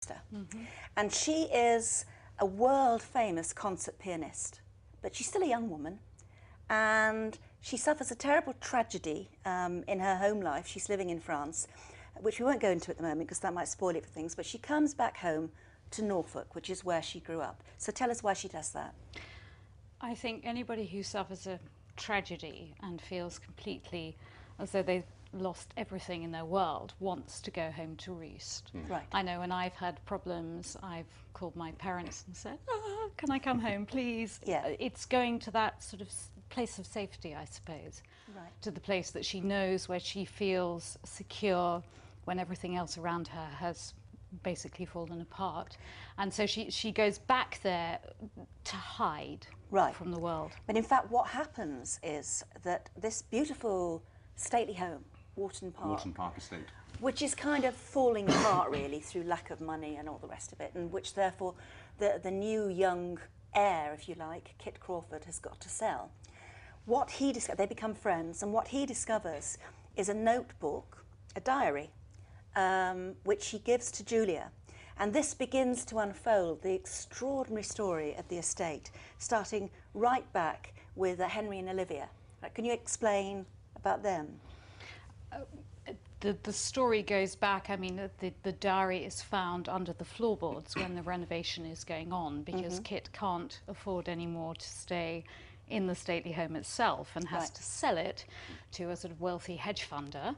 sister. And she is a world-famous concert pianist, but she's still a young woman, and she suffers a terrible tragedy in her home life. She's living in France, which we won't go into at the moment because that might spoil it for things, but she comes back home to Norfolk, which is where she grew up. So tell us why she does that. I think anybody who suffers a tragedy and feels completely as though they've lost everything in their world wants to go home to roost. Right. I know when I've had problems, I've called my parents and said, can I come home, please? Yeah. It's going to that sort of place of safety, I suppose, Right. to the place that she knows, where she feels secure when everything else around her has basically fallen apart. And so she goes back there to hide from the world. But in fact, what happens is that this beautiful stately home, Wharton Park Estate, which is kind of falling apart really through lack of money and all the rest of it, and which therefore the new young heir, if you like, Kit Crawford, has got to sell. What he they become friends, and what he discovers is a notebook, a diary, which he gives to Julia. And this begins to unfold the extraordinary story of the estate, starting right back with Henry and Olivia. Can you explain about them? The story goes back, I mean, the diary is found under the floorboards when the renovation is going on, because Kit can't afford anymore to stay in the stately home itself and has to sell it to a sort of wealthy hedge funder.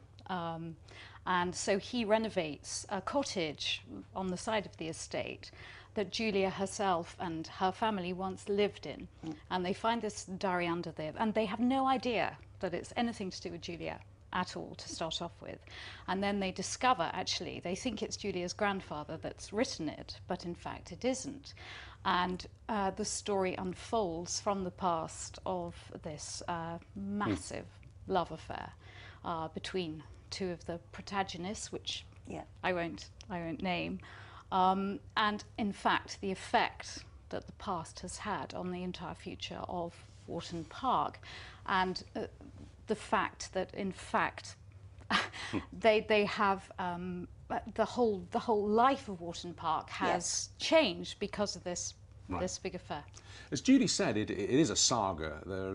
And so he renovates a cottage on the side of the estate that Julia herself and her family once lived in. And they find this diary under there, and they have no idea that it's anything to do with Julia at all to start off with. And then they discover, actually, they think it's Julia's grandfather that's written it, but in fact it isn't. And the story unfolds from the past of this massive love affair between two of the protagonists, which I won't name, and in fact the effect that the past has had on the entire future of Wharton Park, and the fact that in fact they have the whole life of Wharton Park has changed because of this big affair. As Judy said, it is a saga. There